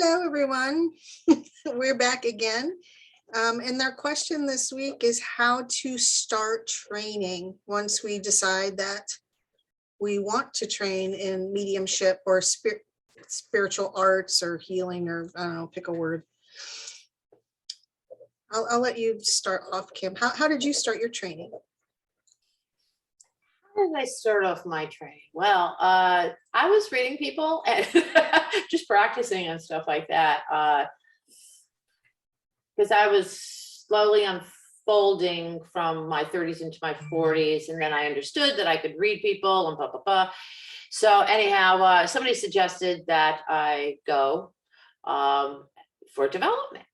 Hello, everyone. We're back again. And their question this week is how to start training once we decide that we want to train in mediumship or spiritual arts or healing, or I don't know, pick a word. I'll let you start off, Kim. How did you start your training? How did I start off my training? Well, I was reading people and just practicing and stuff like that. Because I was slowly unfolding from my 30s into my 40s, and then I understood that I could read people and blah, blah, blah. So anyhow, somebody suggested that I go for development.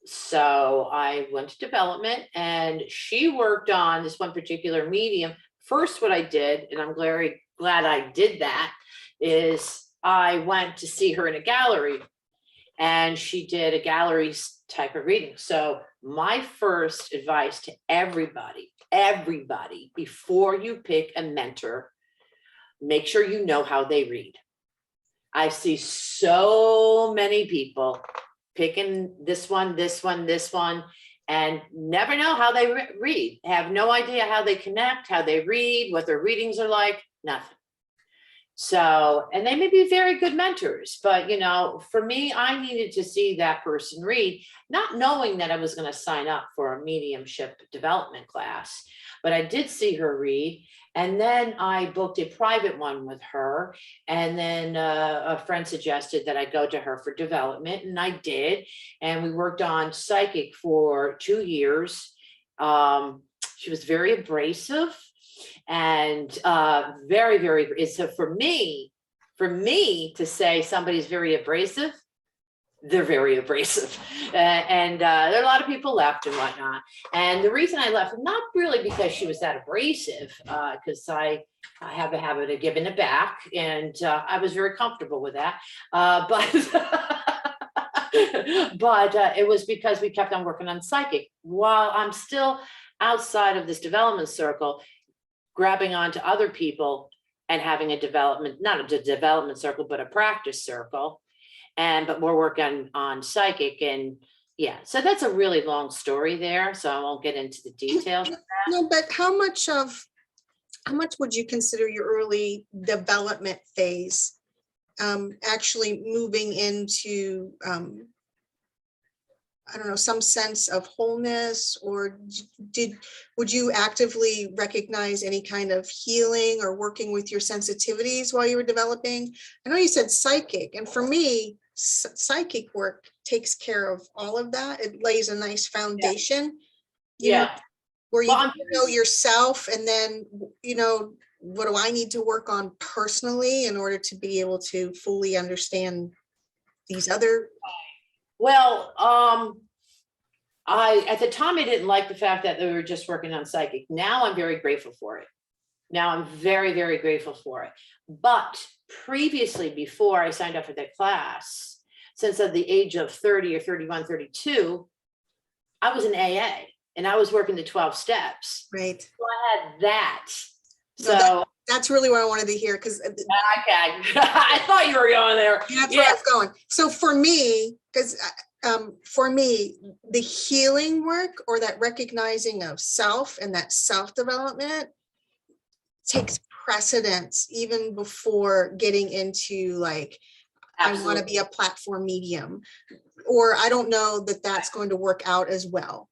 So I went to development, and she worked on this one particular medium. First, what I did, and I'm very glad I did that, is I went to see her in a gallery, and she did a gallery type of reading. So my first advice to everybody, before you pick a mentor, make sure you know how they read. I see so many people picking this one, and never know how they read, have no idea how they connect, how they read, what their readings are like, nothing. So, and they may be very good mentors, but for me, I needed to see that person read, not knowing that I was going to sign up for a mediumship development class, but I did see her read. And then I booked a private one with her. And then a friend suggested that I go to her for development, and I did. And we worked on psychic for 2 years. She was very abrasive and very, very, so for me to say somebody's very abrasive, they're very abrasive. And there are a lot of people left and whatnot. And the reason I left, not really because she was that abrasive, because I have a habit of giving it back, and I was very comfortable with that. But it was because we kept on working on psychic while I'm still outside of this development circle, grabbing onto other people and having a development, not a development circle, but a practice circle. But we're working on psychic, and yeah, so that's a really long story there. So I won't get into the details of that. No, but how much would you consider your early development phase actually moving into I don't know, some sense of wholeness, or would you actively recognize any kind of healing or working with your sensitivities while you were developing? I know you said psychic, and for me, psychic work takes care of all of that. It lays a nice foundation, you know, where you know yourself, and then, what do I need to work on personally in order to be able to fully understand these other. Well, at the time, I didn't like the fact that they were just working on psychic. Now I'm very grateful for it. Now I'm very, very grateful for it. But previously, before I signed up for that class, since at the age of 30 or 31, 32, I was in AA, and I was working the 12 steps. Right. So I had that. So that's really what I wanted to hear, because okay. I thought you were going there. That's where I was going. So for me, the healing work, or that recognizing of self and that self-development, takes precedence even before getting into like, absolutely, I want to be a platform medium, or I don't know that that's going to work out as well.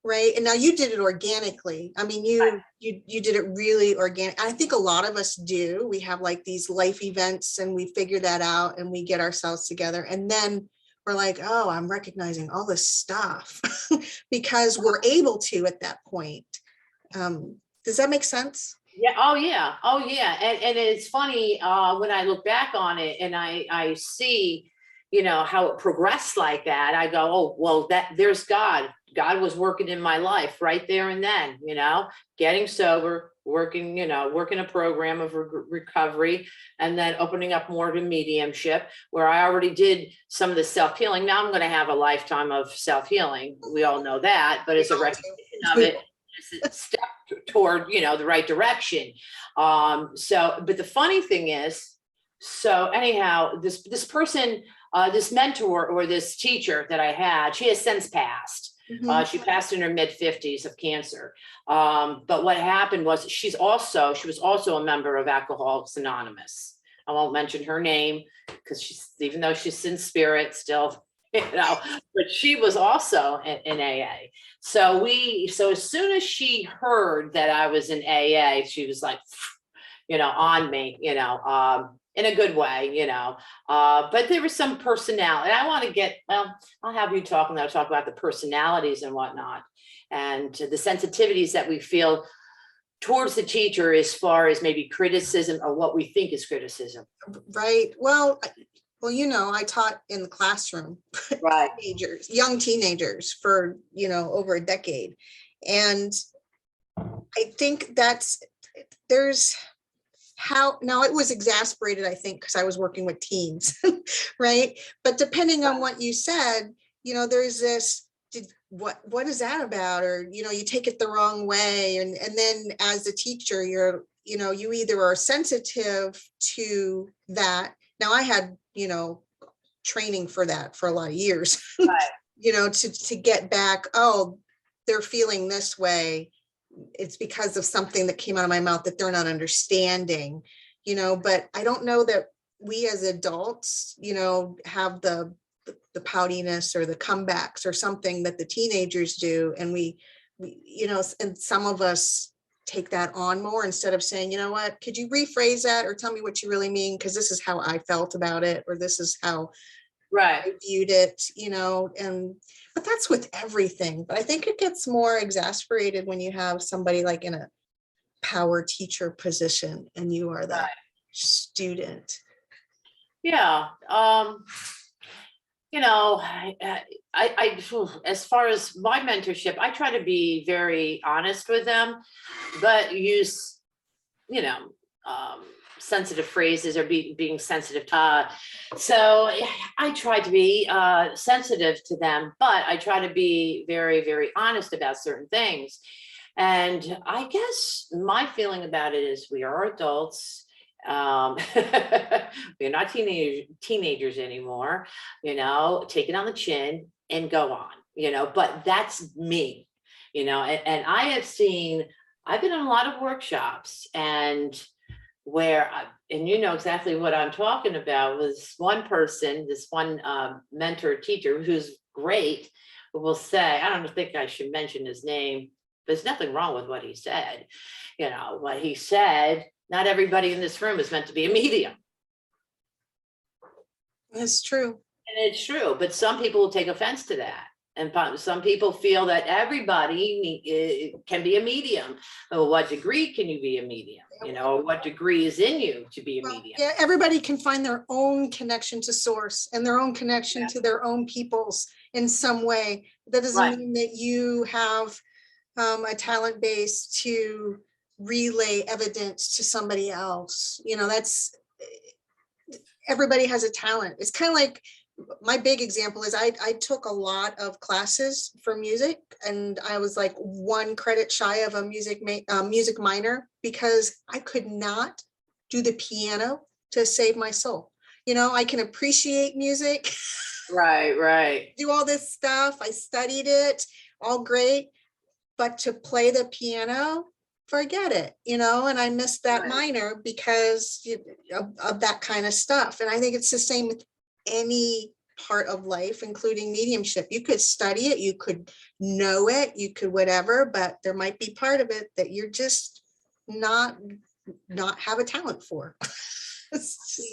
Right. And now you did it organically. I mean, you did it really organic. I think a lot of us do. We have like these life events, and we figure that out, and we get ourselves together, and then we're like, oh, I'm recognizing all this stuff because we're able to at that point. Does that make sense? Yeah. Oh yeah. And it's funny when I look back on it and I see, how it progressed like that. I go, oh, well, there's God. God was working in my life right there and then, getting sober, working a program of recovery, and then opening up more to mediumship, where I already did some of the self-healing. Now I'm going to have a lifetime of self-healing. We all know that, but it's a recognition of it. It's a step toward, the right direction. But the funny thing is, So anyhow, this person, this mentor or this teacher that I had, she has since passed. Mhm. She passed in her mid-50s of cancer. But what happened was she was also a member of Alcoholics Anonymous. I won't mention her name because even though she's in spirit still, but she was also in AA. So as soon as she heard that I was in AA, she was like, on me, in a good way, but there was some personality. And I want to I'll have you talk and I'll talk about the personalities and whatnot and the sensitivities that we feel towards the teacher as far as maybe criticism or what we think is criticism. Right. Well, I taught in the classroom, Right. young teenagers for, over a decade. And I think now it was exasperated, I think, because I was working with teens, right? But depending on what you said, there's this, what is that about? Or, you take it the wrong way. And then as a teacher, you either are sensitive to that. Now I had, training for that for a lot of years, Right. to get back, oh, they're feeling this way. It's because of something that came out of my mouth that they're not understanding, but I don't know that we as adults, have the poutiness or the comebacks or something that the teenagers do. And we, and some of us take that on more instead of saying, you know what, could you rephrase that or tell me what you really mean? Because this is how I felt about it, or this is how Right. I viewed it, but that's with everything. But I think it gets more exasperated when you have somebody like in a power teacher position and you are that student. Yeah. As far as my mentorship, I try to be very honest with them, but use, sensitive phrases or being sensitive. So I try to be sensitive to them, but I try to be very, very honest about certain things. And I guess my feeling about it is we are adults. We're not teenagers anymore, take it on the chin and go on, but that's me, and I've been in a lot of workshops and where, and exactly what I'm talking about, was one person, this one mentor teacher who's great, who will say, I don't think I should mention his name, there's nothing wrong with what he said. What he said, not everybody in this room is meant to be a medium. That's true. And it's true, but some people will take offense to that. And some people feel that everybody can be a medium. Well, what degree can you be a medium? What degree is in you to be a medium? Yeah, everybody can find their own connection to source and their own connection to their own peoples in some way. That doesn't mean that you have a talent base to relay evidence to somebody else. That's, everybody has a talent. It's kind of like, my big example is I took a lot of classes for music, and I was like 1 credit shy of a music minor because I could not do the piano to save my soul. I can appreciate music. Right. Do all this stuff. I studied it, all great, but to play the piano, forget it, and I missed that minor because of that kind of stuff. And I think it's the same with any part of life, including mediumship. You could study it, you could know it, you could whatever, but there might be part of it that you're just not have a talent for.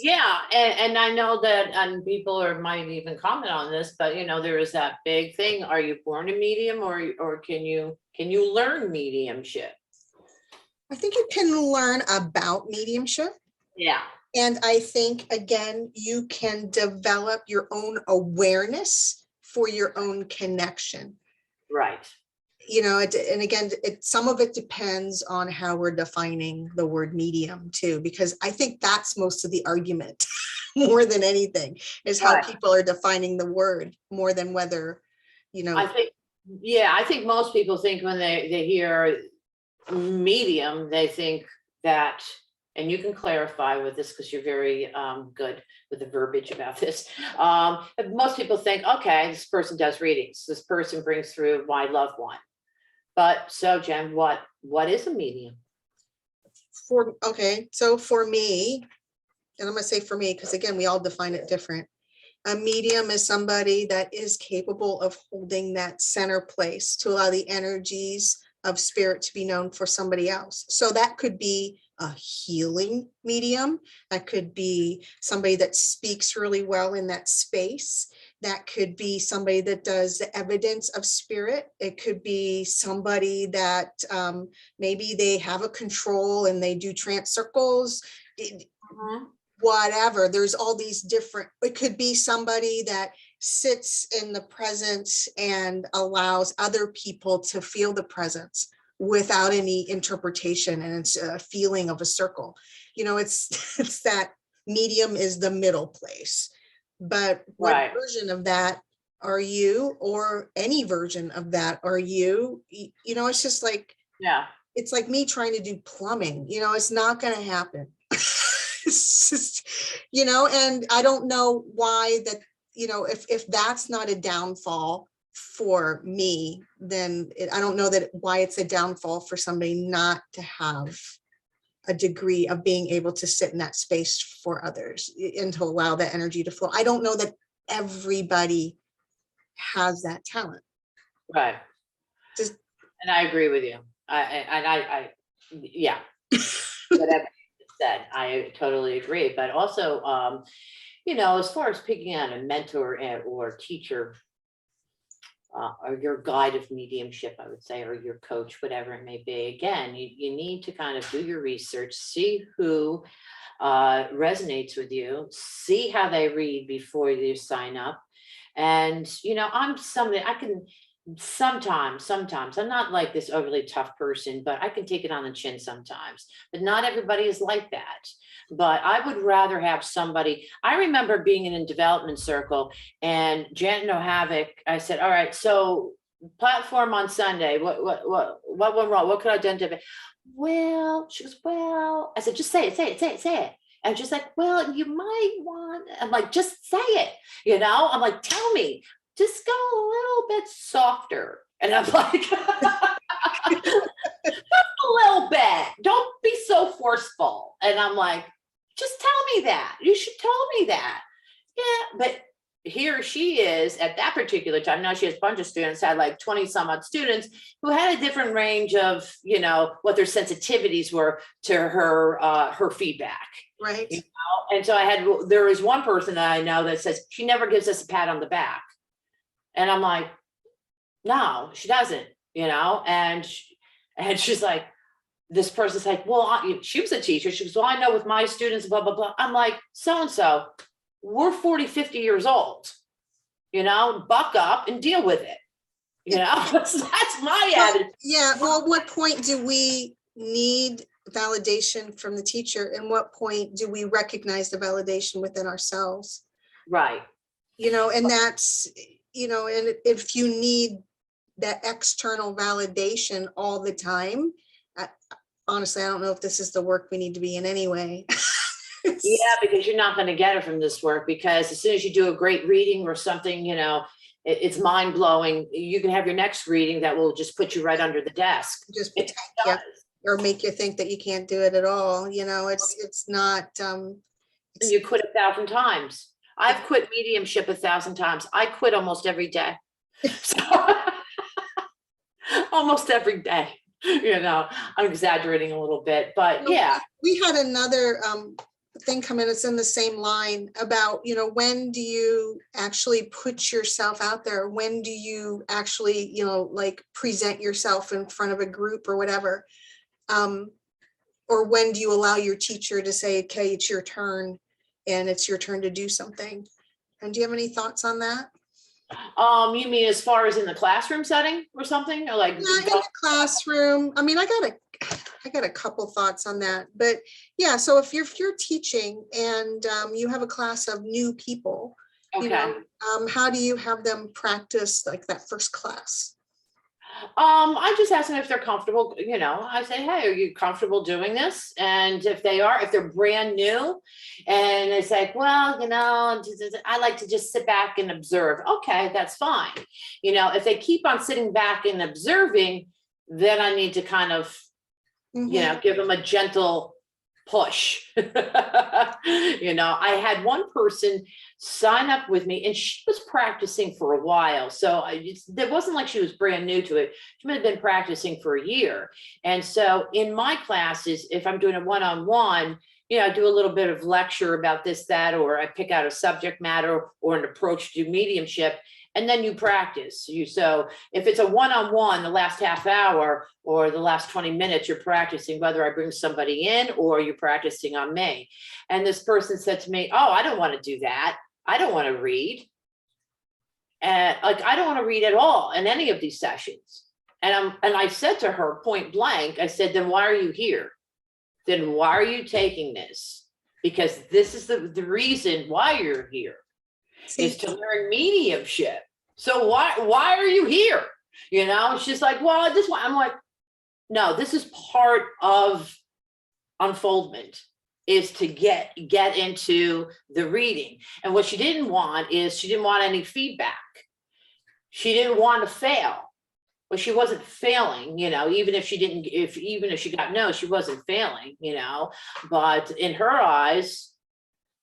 Yeah, and I know that, and people might even comment on this, but there is that big thing: are you born a medium, or can you learn mediumship? I think you can learn about mediumship. Yeah. And I think, again, you can develop your own awareness for your own connection. Right. And again, some of it depends on how we're defining the word medium too, because I think that's most of the argument more than anything is how people are defining the word more than whether, I think most people think when they hear medium, they think that and you can clarify with this because you're very good with the verbiage about this. Most people think, okay, this person does readings. This person brings through my loved one. But so Jen, what is a medium? So for me, and I'm gonna say for me, because again, we all define it different. A medium is somebody that is capable of holding that center place to allow the energies of spirit to be known for somebody else. So that could be a healing medium. That could be somebody that speaks really well in that space. That could be somebody that does the evidence of spirit. It could be somebody that maybe they have a control and they do trance circles. Whatever, there's all these different, it could be somebody that sits in the presence and allows other people to feel the presence without any interpretation, and it's a feeling of a circle. It's that medium is the middle place. But what version of that are you, or any version of that are you? It's just like, it's like me trying to do plumbing, it's not going to happen. It's just, and I don't know why that, if that's not a downfall for me, then I don't know why it's a downfall for somebody not to have a degree of being able to sit in that space for others and to allow that energy to flow. I don't know that everybody has that talent. Right. And I agree with you. Yeah. Whatever you said, I totally agree. But also, as far as picking on a mentor or teacher, or your guide of mediumship, I would say, or your coach, whatever it may be, again, you need to kind of do your research, see who resonates with you, see how they read before you sign up. And, I'm somebody, I can sometimes, I'm not like this overly tough person, but I can take it on the chin sometimes, but not everybody is like that. But I would rather have somebody. I remember being in a development circle, and Janet No Havoc, I said, all right, so platform on Sunday, what went wrong? What could I identify? Well, she goes, well, I said, just say it. And she's like, well, you might want, I'm like, just say it, I'm like, tell me, just go a little bit softer. And I'm like, just a little bit, don't be so forceful. And I'm like, just tell me that. You should tell me that. Yeah, but here she is at that particular time. Now she has a bunch of students, had like 20 some odd students who had a different range of, what their sensitivities were to her feedback. Right. And so there was one person that I know that says she never gives us a pat on the back. And I'm like, no, she doesn't, and she's like, this person's like, well, she was a teacher. She goes, well, I know with my students, blah, blah, blah. I'm like, so-and-so, we're 40, 50 years old, buck up and deal with it. That's my attitude. Yeah. Well, what point do we need validation from the teacher? And what point do we recognize the validation within ourselves? Right. And that's, and if you need that external validation all the time, honestly, I don't know if this is the work we need to be in anyway. Yeah, because you're not going to get it from this work, because as soon as you do a great reading or something, it's mind blowing. You can have your next reading that will just put you right under the desk. Just or make you think that you can't do it at all. It's not. You quit 1,000 times. I've quit mediumship 1,000 times. I quit almost every day. Almost every day. I'm exaggerating a little bit, but yeah. We had another thing come in. It's in the same line about, when do you actually put yourself out there? When do you actually, like present yourself in front of a group or whatever? Or when do you allow your teacher to say, okay, it's your turn and it's your turn to do something? And do you have any thoughts on that? You mean as far as in the classroom setting or something, or like? Yeah, in the classroom. I mean, I got a couple thoughts on that, but yeah. So if you're teaching and you have a class of new people, okay. How do you have them practice like that first class? I just ask them if they're comfortable, you know, I say, hey, are you comfortable doing this? And if they are, if they're brand new and it's like, well, you know, I like to just sit back and observe. Okay, that's fine. You know, if they keep on sitting back and observing, then I need to kind of, you know, give them a gentle push. You know, I had one person sign up with me and she was practicing for a while. So it wasn't like she was brand new to it. She might have been practicing for a year. And so in my classes, if I'm doing a one-on-one, you know, I do a little bit of lecture about this, that, or I pick out a subject matter or an approach to mediumship. And then you practice. So if it's a one-on-one, the last half hour or the last 20 minutes, you're practicing whether I bring somebody in or you're practicing on me. And this person said to me, oh, I don't want to do that. I don't want to read. And like, I don't want to read at all in any of these sessions. And I said to her point blank, I said, then why are you here? Then why are you taking this? Because this is the reason why you're here. Is to learn mediumship. So why are you here? You know, she's like, well, this one. I'm like, no, this is part of unfoldment, is to get into the reading. And what she didn't want is she didn't want any feedback. She didn't want to fail. Well, she wasn't failing, you know, even if she didn't, even if she got no, she wasn't failing, you know, but in her eyes,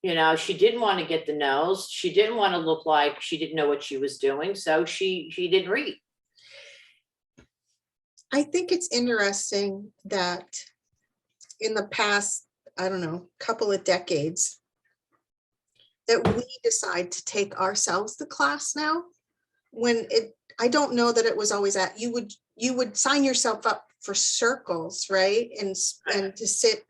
you know, she didn't want to get the no's. She didn't want to look like she didn't know what she was doing. So she didn't read. I think it's interesting that in the past, I don't know, couple of decades, that we decide to take ourselves to class now. When I don't know that it was always that you would sign yourself up for circles, right? And to sit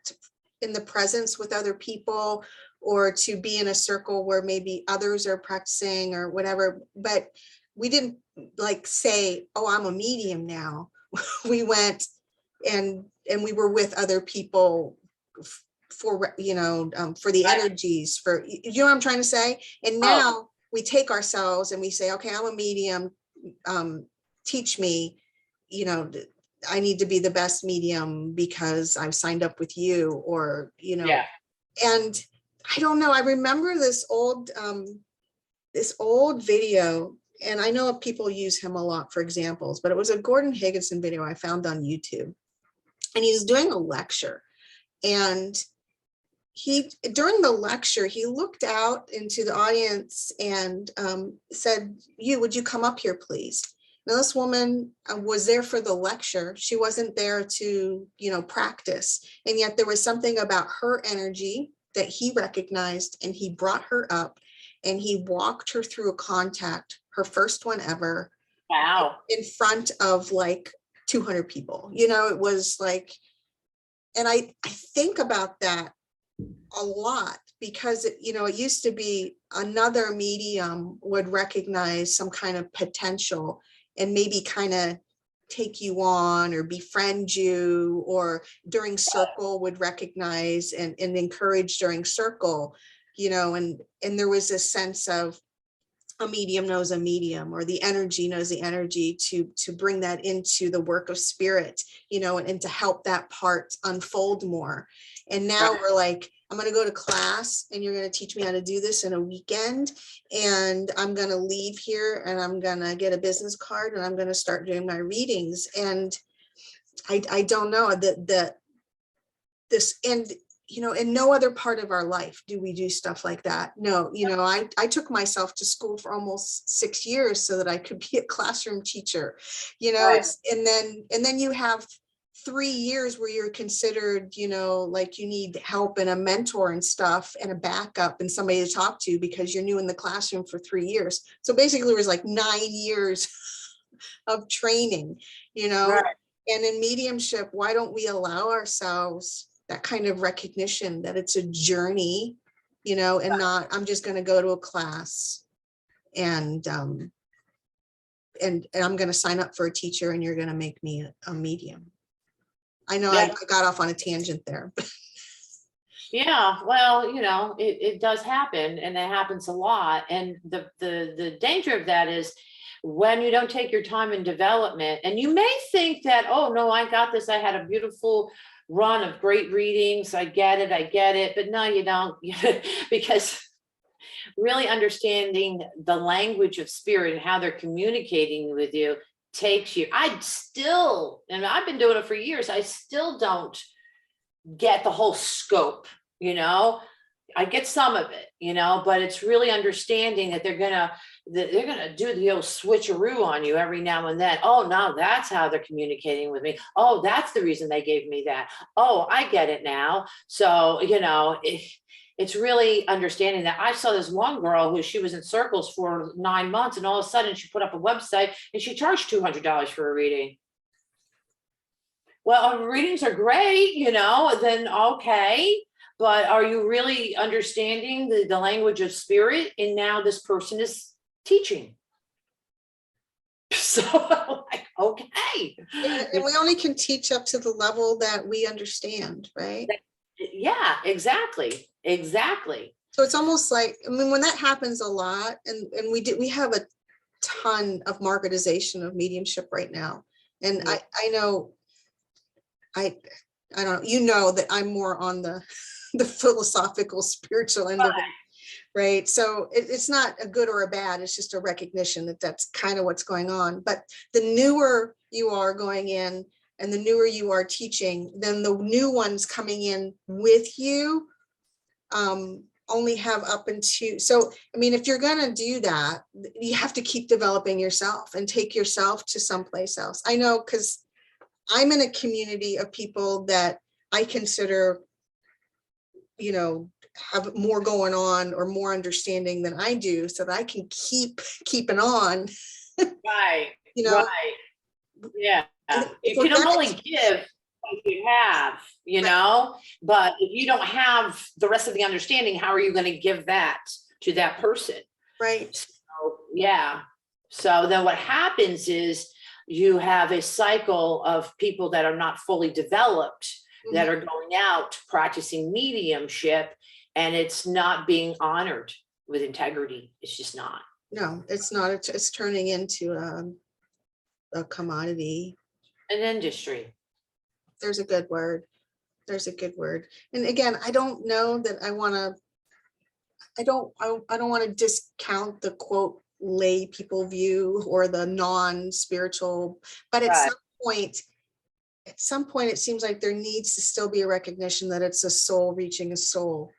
in the presence with other people, or to be in a circle where maybe others are practicing or whatever. But we didn't like say, oh, I'm a medium now. We went and we were with other people for, you know, for the energies, for, you know what I'm trying to say? And now we take ourselves and we say, okay, I'm a medium, teach me, you know, I need to be the best medium because I've signed up with you, or, you know, and I don't know. I remember this old video, and I know people use him a lot for examples, but it was a Gordon Higginson video I found on YouTube, and he's doing a lecture, and during the lecture, he looked out into the audience and said, would you come up here, please? Now, this woman was there for the lecture. She wasn't there to, you know, practice. And yet there was something about her energy that he recognized, and he brought her up and he walked her through a contact, her first one ever. Wow. In front of like 200 people. You know, it was like, and I think about that a lot, because you know, it used to be another medium would recognize some kind of potential and maybe kind of take you on or befriend you, or during circle would recognize and encourage during circle, you know, and there was a sense of a medium knows a medium, or the energy knows the energy, to bring that into the work of spirit, you know, and to help that part unfold more. And now we're like, I'm going to go to class and you're going to teach me how to do this in a weekend. And I'm going to leave here and I'm going to get a business card and I'm going to start doing my readings. And I don't know this, and, you know, in no other part of our life do we do stuff like that. No, you know, I took myself to school for almost 6 years so that I could be a classroom teacher, you know, and then you have 3 years where you're considered, you know, like you need help and a mentor and stuff and a backup and somebody to talk to because you're new in the classroom for 3 years. So basically it was like 9 years of training, you know. Right. And in mediumship, why don't we allow ourselves that kind of recognition that it's a journey, you know, and not, I'm just going to go to a class and I'm going to sign up for a teacher and you're going to make me a medium. I know I got off on a tangent there. Yeah, well, you know, it does happen, and it happens a lot. And the danger of that is when you don't take your time in development, and you may think that, oh no, I got this, I had a beautiful run of great readings, I get it, but no, you don't. Because really understanding the language of spirit and how they're communicating with you takes you, and I've been doing it for years, I still don't get the whole scope, I get some of it, but it's really understanding that they're gonna do the old switcheroo on you every now and then. Oh, no, that's how they're communicating with me. Oh, that's the reason they gave me that. Oh, I get it now. So, it's really understanding that. I saw this one girl who she was in circles for 9 months, and all of a sudden she put up a website and she charged $200 for a reading. Well, readings are great, then okay. But are you really understanding the language of spirit? And now this person is teaching. So I'm like, okay. And we only can teach up to the level that we understand, right? Yeah, exactly. So it's almost like, when that happens a lot, and we have a ton of marketization of mediumship right now. And Yeah. I know, I don't know, that I'm more on the philosophical, spiritual end of it, right? So it's not a good or a bad, it's just a recognition that that's kind of what's going on. But the newer you are going in and the newer you are teaching, then the new ones coming in with you only have up into, so if you're gonna do that, you have to keep developing yourself and take yourself to someplace else. I know, because I'm in a community of people that I consider, have more going on or more understanding than I do, so that I can keeping on. Right. Right. Yeah. You can only give what you have, but if you don't have the rest of the understanding, how are you going to give that to that person? Right. So, yeah. So then what happens is you have a cycle of people that are not fully developed, that are going out practicing mediumship, and it's not being honored with integrity. It's just not. No, it's not. It's turning into a commodity. An industry. There's a good word. And again, I don't know that I want to, I don't want to discount the quote lay people view or the non-spiritual, but at some point it seems like there needs to still be a recognition that it's a soul reaching a soul,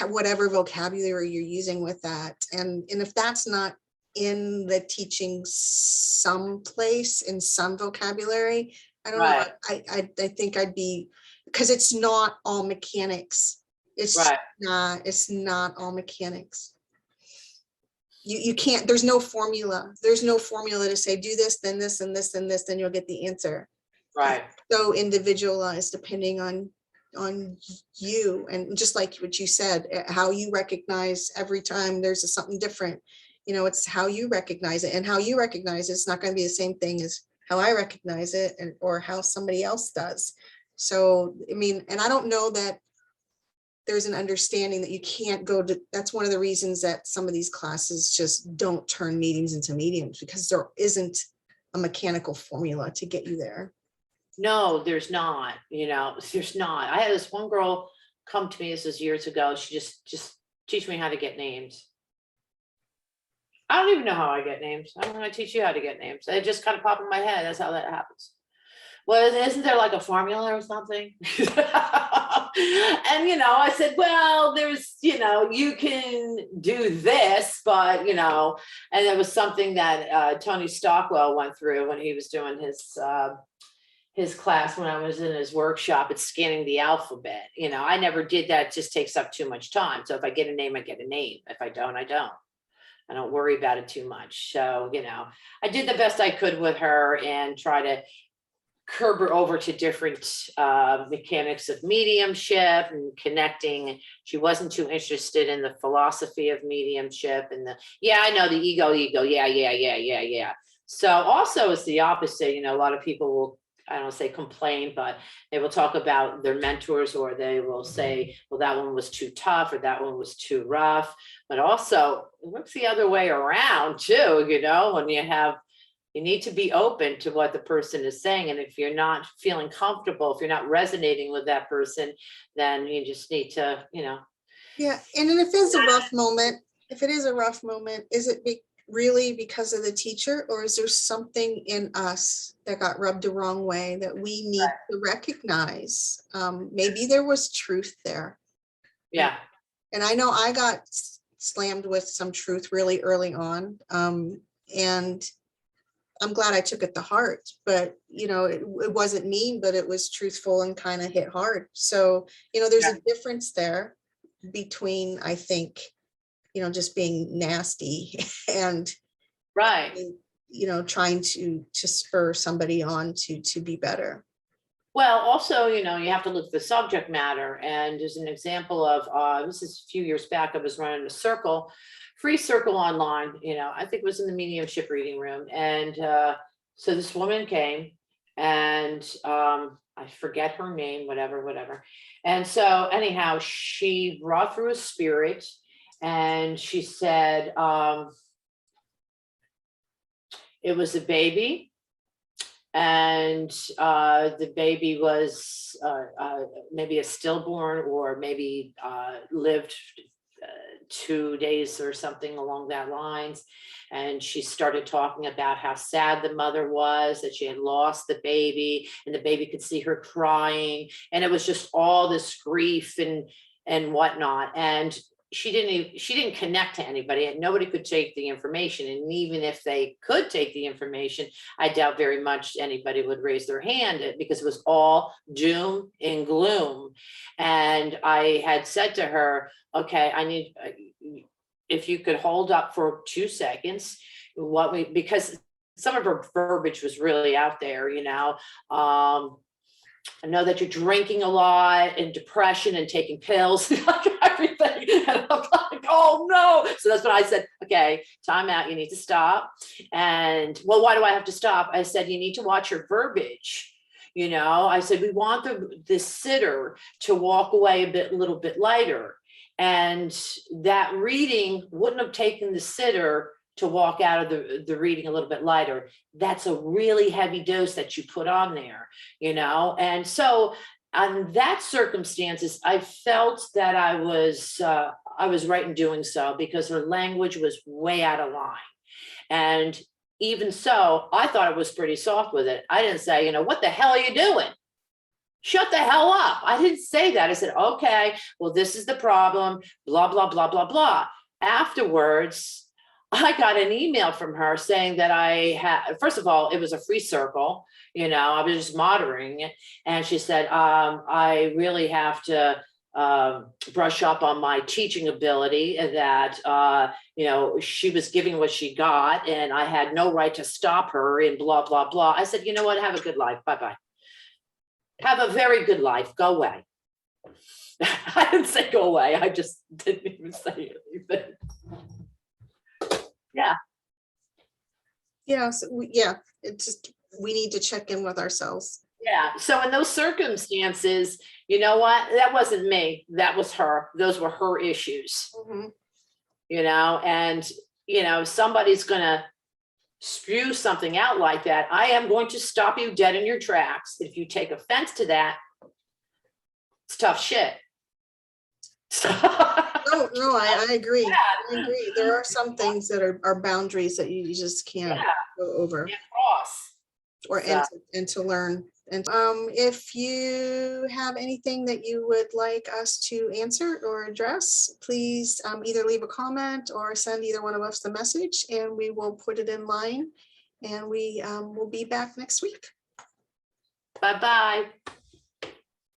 whatever vocabulary you're using with that. And if that's not in the teaching someplace in some vocabulary, I don't know. I think I'd be, because it's not all mechanics. It's not all mechanics. You can't, there's no formula. There's no formula to say, do this, then this, and this, and this, then you'll get the answer. Right. So individualized depending on you, and just like what you said, how you recognize every time there's something different. It's how you recognize it, and how you recognize it's not going to be the same thing as how I recognize it, or how somebody else does. So, and I don't know that there's an understanding that you can't go to, that's one of the reasons that some of these classes just don't turn mediums into mediums, because there isn't a mechanical formula to get you there. No, there's not, there's not. I had this one girl come to me, this was years ago. She just teach me how to get names. I don't even know how I get names. I'm going to teach you how to get names. They just kind of pop in my head. That's how that happens. Well, isn't there like a formula or something? And, I said, well, there's, you can do this, but, and it was something that Tony Stockwell went through when he was doing his class, when I was in his workshop. It's scanning the alphabet. I never did that. It just takes up too much time. So if I get a name, I get a name. If I don't, I don't. I don't worry about it too much. So, I did the best I could with her and try to curb her over to different mechanics of mediumship and connecting. She wasn't too interested in the philosophy of mediumship and I know the ego. Yeah. So also it's the opposite. A lot of people will I don't say complain, but they will talk about their mentors, or they will say, well, that one was too tough, or that one was too rough. But also it works the other way around too, you know, when you need to be open to what the person is saying. And if you're not feeling comfortable, if you're not resonating with that person, then you just need to, you know. Yeah, and then if it's a rough moment, if it is a rough moment, is it really because of the teacher, or is there something in us that got rubbed the wrong way that we need to recognize? Maybe there was truth there. Yeah. And I know I got slammed with some truth really early on. And I'm glad I took it to heart, but you know, it wasn't mean, but it was truthful and kind of hit hard. So, you know, there's a difference there between, I think, you know, just being nasty and, Right. you know, trying to spur somebody on to be better. Well, also, you know, you have to look at the subject matter. And there's an example of, this is a few years back, I was running a free circle online, you know, I think it was in the mediumship reading room. And so this woman came, and I forget her name, whatever. And so anyhow, she brought through a spirit, and she said, it was a baby, and the baby was maybe a stillborn, or maybe lived 2 days or something along that lines. And she started talking about how sad the mother was, that she had lost the baby, and the baby could see her crying, and it was just all this grief and whatnot. And she didn't connect to anybody, and nobody could take the information. And even if they could take the information, I doubt very much anybody would raise their hand, because it was all doom and gloom. And I had said to her, okay, I need, if you could hold up for 2 seconds, because some of her verbiage was really out there, you know. I know that you're drinking a lot, and depression, and taking pills, everything. And I'm like, oh no. So that's when I said, okay, time out. You need to stop. And well, why do I have to stop? I said, you need to watch your verbiage. You know, I said, we want the sitter to walk away a little bit lighter. And that reading wouldn't have taken the sitter to walk out of the reading a little bit lighter. That's a really heavy dose that you put on there, you know? And so on that circumstances, I felt that I was right in doing so, because her language was way out of line. And even so, I thought it was pretty soft with it. I didn't say, you know, what the hell are you doing? Shut the hell up. I didn't say that. I said, okay, well, this is the problem, blah, blah, blah, blah, blah. Afterwards, I got an email from her saying that I had, first of all, it was a free circle, you know, I was just monitoring it. And she said, I really have to brush up on my teaching ability, that, you know, she was giving what she got, and I had no right to stop her, and blah, blah, blah. I said, you know what, have a good life. Bye-bye. Have a very good life. Go away. I didn't say go away. I just didn't even say anything. Yeah. Yeah. So it's just, we need to check in with ourselves. Yeah. So in those circumstances, you know what? That wasn't me. That was her. Those were her issues. Mm-hmm. You know, and, you know, somebody's going to spew something out like that, I am going to stop you dead in your tracks. If you take offense to that, it's tough shit. No, I agree. Yeah. I agree. There are some things that are boundaries that you just can't go over. Can't cross. Or and to learn. And if you have anything that you would like us to answer or address, please either leave a comment or send either one of us the message, and we will put it in line, and we will be back next week. Bye-bye.